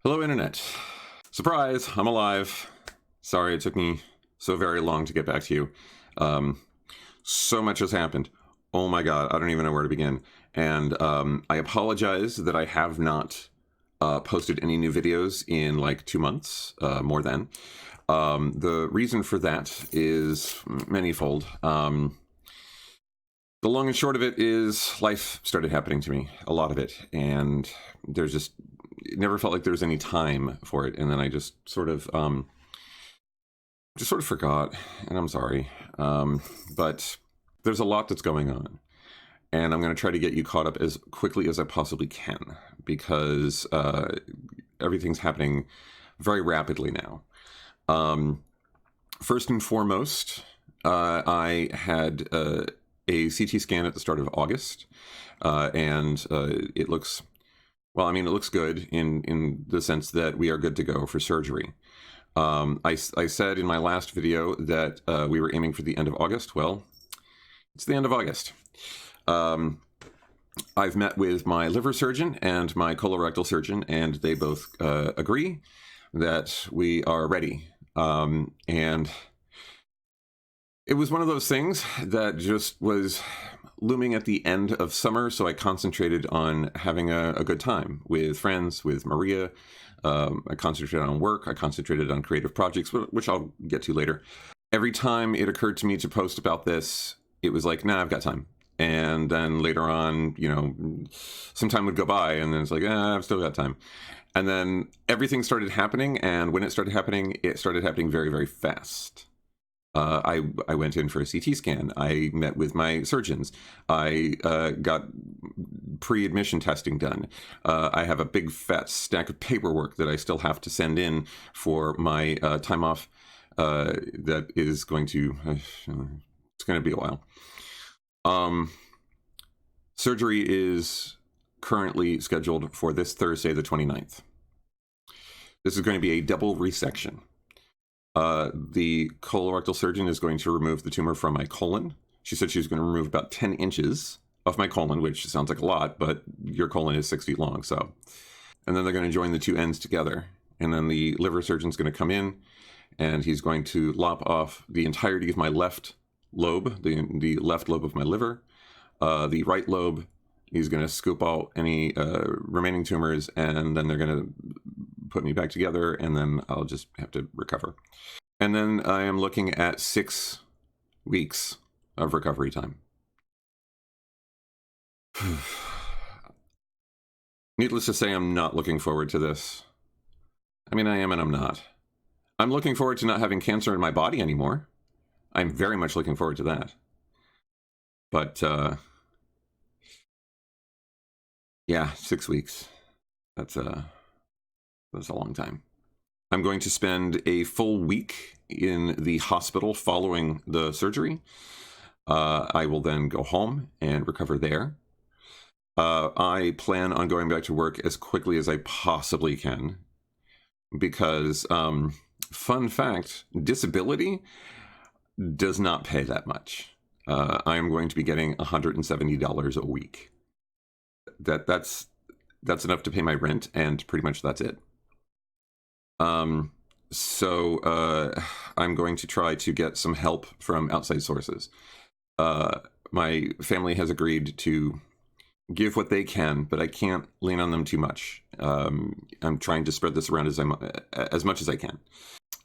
Hello, Internet. Surprise, I'm alive. Sorry it took me so very long to get back to you. So much has happened. Oh my God, I don't even know where to begin. And I apologize that I have not posted any new videos in like 2 months, more than. The reason for that is manifold. The long and short of it is life started happening to me, a lot of it, and there's just it never felt like there was any time for it, and then I just sort of forgot, and I'm sorry, but there's a lot that's going on, and I'm going to try to get you caught up as quickly as I possibly can because everything's happening very rapidly now. First and foremost, I had a CT scan at the start of August, and it looks, well, I mean, it looks good in the sense that we are good to go for surgery. I said in my last video that we were aiming for the end of August. Well, it's the end of August. I've met with my liver surgeon and my colorectal surgeon, and they both agree that we are ready. And it was one of those things that just was looming at the end of summer, so I concentrated on having a good time with friends, with Maria. I concentrated on work. I concentrated on creative projects, which I'll get to later. Every time it occurred to me to post about this, it was like, nah, I've got time. And then later on, you know, some time would go by, and then it's like, I've still got time. And then everything started happening, and when it started happening very, very fast. I went in for a CT scan. I met with my surgeons. I got pre-admission testing done. I have a big fat stack of paperwork that I still have to send in for my time off. That is going to, it's going to be a while. Surgery is currently scheduled for this Thursday, the 29th. This is going to be a double resection. The colorectal surgeon is going to remove the tumor from my colon. She said she was going to remove about 10 inches of my colon, which sounds like a lot, but your colon is 6 feet long, so. And then they're going to join the two ends together. And then the liver surgeon's going to come in, and he's going to lop off the entirety of my left lobe, the left lobe of my liver. The right lobe, he's going to scoop out any remaining tumors, and then they're going to put me back together, and then I'll just have to recover. And then I am looking at 6 weeks of recovery time. Needless to say, I'm not looking forward to this. I mean, I am and I'm not. I'm looking forward to not having cancer in my body anymore. I'm very much looking forward to that. But, yeah, 6 weeks. That's a long time. I'm going to spend a full week in the hospital following the surgery. I will then go home and recover there. I plan on going back to work as quickly as I possibly can because, fun fact, disability does not pay that much. I am going to be getting $170 a week. That's enough to pay my rent, and pretty much that's it. So I'm going to try to get some help from outside sources. My family has agreed to give what they can, but I can't lean on them too much. I'm trying to spread this around as much as I can.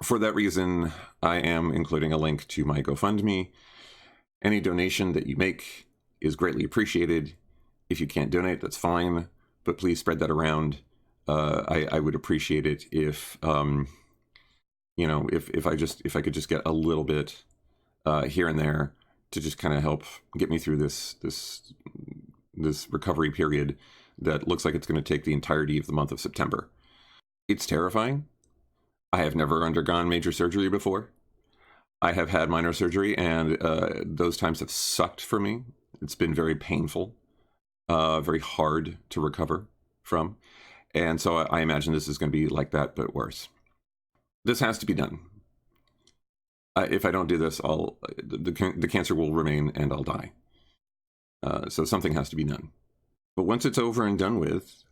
For that reason, I am including a link to my GoFundMe. Any donation that you make is greatly appreciated. If you can't donate, that's fine, but please spread that around. I would appreciate it if, you know, if I could just get a little bit here and there to just kind of help get me through this recovery period that looks like it's going to take the entirety of the month of September. It's terrifying. I have never undergone major surgery before. I have had minor surgery, and those times have sucked for me. It's been very painful, very hard to recover from. And so I imagine this is going to be like that, but worse. This has to be done. If I don't do this, the cancer will remain and I'll die. So something has to be done. But once it's over and done with,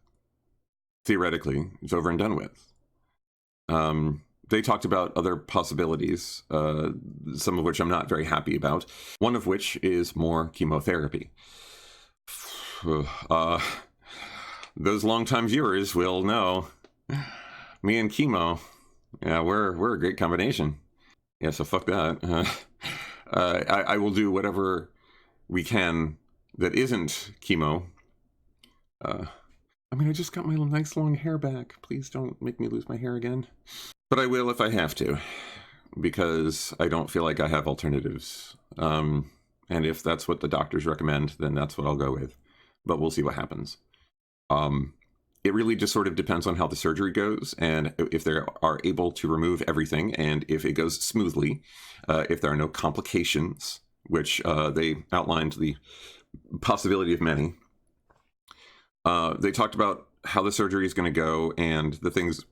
theoretically, it's over and done with. They talked about other possibilities, some of which I'm not very happy about, one of which is more chemotherapy. Those longtime viewers will know me and chemo, yeah, we're a great combination. Yeah, so fuck that. I will do whatever we can that isn't chemo. I mean, I just got my nice long hair back. Please don't make me lose my hair again. But I will if I have to, because I don't feel like I have alternatives. And if that's what the doctors recommend, then that's what I'll go with. But we'll see what happens. It really just sort of depends on how the surgery goes, and if they are able to remove everything, and if it goes smoothly, if there are no complications, which they outlined the possibility of many. They talked about how the surgery is going to go and the things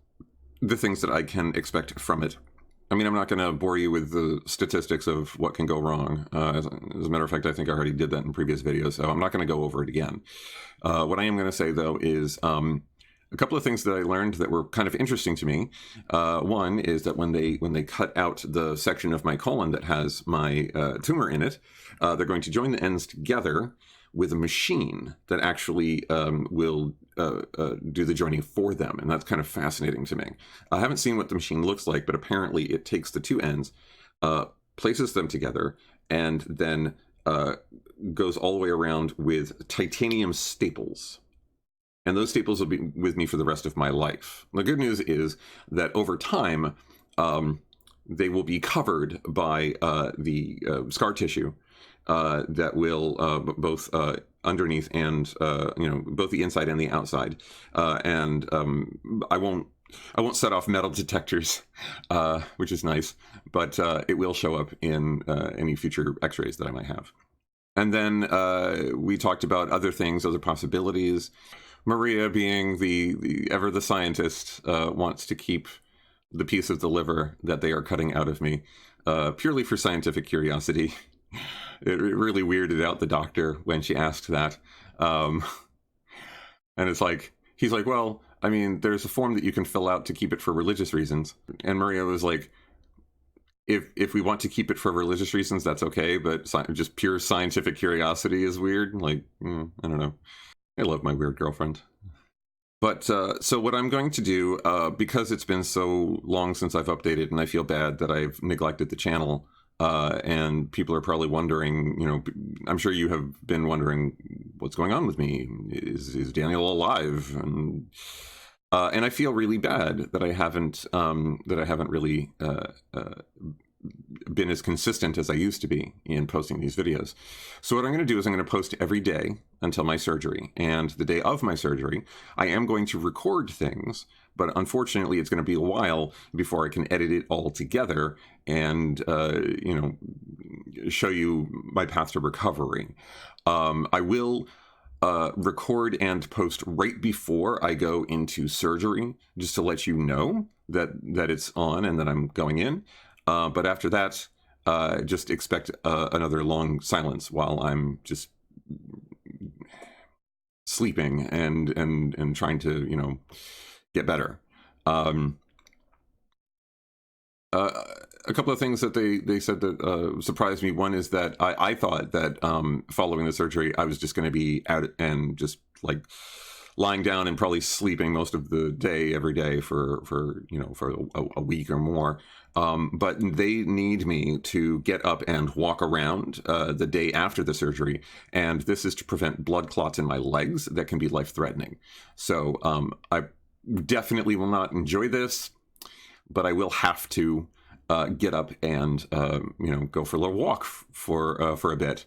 that I can expect from it. I mean, I'm not going to bore you with the statistics of what can go wrong. As a matter of fact, I think I already did that in previous videos, so I'm not going to go over it again. What I am going to say, though, is a couple of things that I learned that were kind of interesting to me. One is that when they cut out the section of my colon that has my tumor in it, they're going to join the ends together with a machine that actually will do the joining for them. And that's kind of fascinating to me. I haven't seen what the machine looks like, but apparently it takes the two ends, places them together, and then goes all the way around with titanium staples. And those staples will be with me for the rest of my life. The good news is that over time, they will be covered by the scar tissue that will both underneath and both the inside and the outside, and I won't set off metal detectors, which is nice, but it will show up in any future X-rays that I might have. And then we talked about other things, other possibilities. Maria, being the ever the scientist, wants to keep the piece of the liver that they are cutting out of me purely for scientific curiosity. It really weirded out the doctor when she asked that. And it's like, he's like, well, I mean, there's a form that you can fill out to keep it for religious reasons. And Maria was like, if we want to keep it for religious reasons, that's okay, but just pure scientific curiosity is weird. Like, I don't know. I love my weird girlfriend. But so what I'm going to do, because it's been so long since I've updated and I feel bad that I've neglected the channel, and people are probably wondering, I'm sure you have been wondering what's going on with me. Is Daniel alive? And I feel really bad that I haven't really been as consistent as I used to be in posting these videos. So what I'm going to do is I'm going to post every day until my surgery. And the day of my surgery, I am going to record things, but unfortunately it's going to be a while before I can edit it all together and, show you my path to recovery. I will record and post right before I go into surgery, just to let you know that it's on and that I'm going in. But after that, just expect another long silence while I'm just sleeping and trying to, get better. A couple of things that they said that surprised me. One is that I thought that following the surgery, I was just going to be out and just like lying down and probably sleeping most of the day every day for a week or more. But they need me to get up and walk around the day after the surgery. And this is to prevent blood clots in my legs that can be life-threatening. So I definitely will not enjoy this, but I will have to get up and go for a little walk for a bit,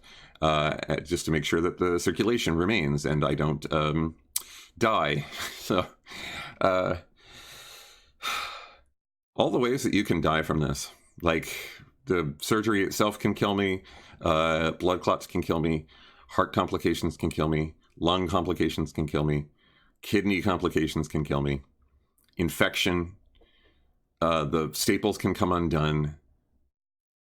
just to make sure that the circulation remains and I don't die. So all the ways that you can die from this, like the surgery itself can kill me, blood clots can kill me, heart complications can kill me, lung complications can kill me, kidney complications can kill me, infection, the staples can come undone,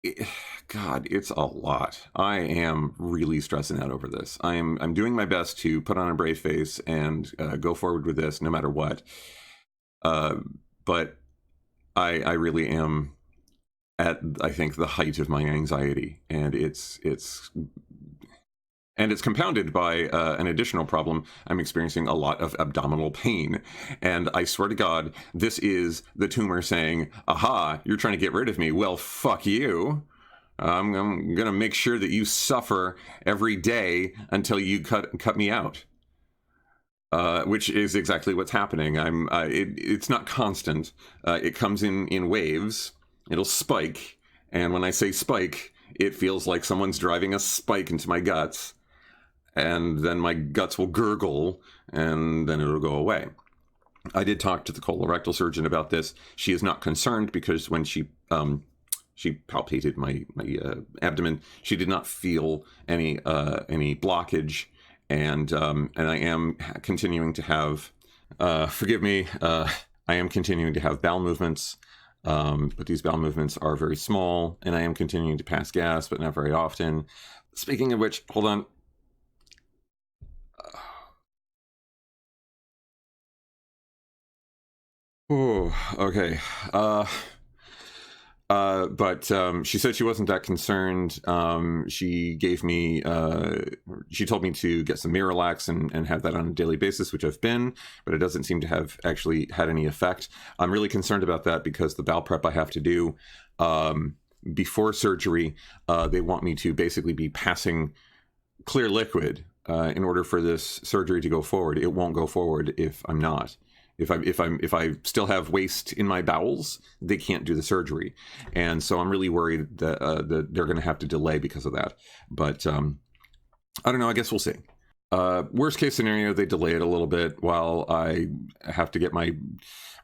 it, God, it's a lot. I am really stressing out over this. I'm doing my best to put on a brave face and go forward with this no matter what. Uh, but I really am at, I think, the height of my anxiety, and it's compounded by an additional problem. I'm experiencing a lot of abdominal pain, and I swear to God, this is the tumor saying, "Aha, you're trying to get rid of me. Well, fuck you. I'm gonna make sure that you suffer every day until you cut me out." Which is exactly what's happening. It's not constant. It comes in waves. It'll spike, and when I say spike, it feels like someone's driving a spike into my guts, and then my guts will gurgle, and then it'll go away. I did talk to the colorectal surgeon about this. She is not concerned because when she palpated my abdomen, she did not feel any blockage, and I am continuing to have, forgive me, I am continuing to have bowel movements, but these bowel movements are very small, and I am continuing to pass gas, but not very often. Speaking of which, hold on. Oh, okay. But she said she wasn't that concerned. She gave me, she told me to get some Miralax and have that on a daily basis, which I've been, but it doesn't seem to have actually had any effect. I'm really concerned about that because the bowel prep I have to do before surgery, they want me to basically be passing clear liquid in order for this surgery to go forward. It won't go forward if I'm not. If I still have waste in my bowels, they can't do the surgery, and so I'm really worried that they're going to have to delay because of that. But I don't know. I guess we'll see. Worst case scenario, they delay it a little bit while I have to get my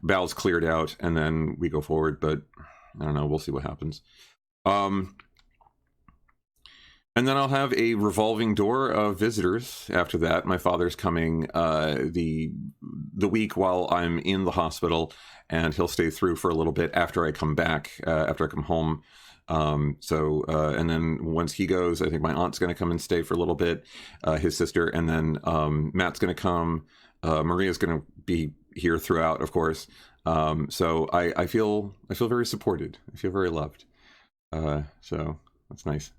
bowels cleared out, and then we go forward. But I don't know. We'll see what happens. And then I'll have a revolving door of visitors after that. My father's coming the week while I'm in the hospital, and he'll stay through for a little bit after I come back, after I come home. And then once he goes, I think my aunt's going to come and stay for a little bit, his sister, and then Matt's going to come. Maria's going to be here throughout, of course. So I feel very supported. I feel very loved. So that's nice.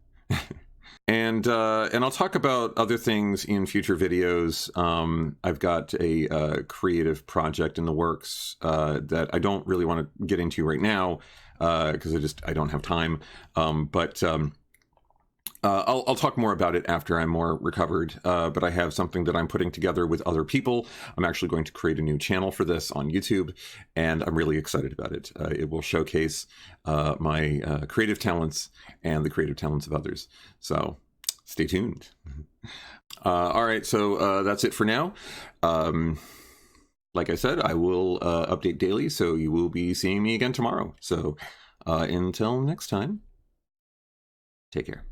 And I'll talk about other things in future videos. I've got a creative project in the works that I don't really want to get into right now because I don't have time. But I'll talk more about it after I'm more recovered. But I have something that I'm putting together with other people. I'm actually going to create a new channel for this on YouTube, and I'm really excited about it. It will showcase my creative talents and the creative talents of others. So stay tuned. All right, so that's it for now. Like I said, I will update daily, so you will be seeing me again tomorrow. So until next time, take care.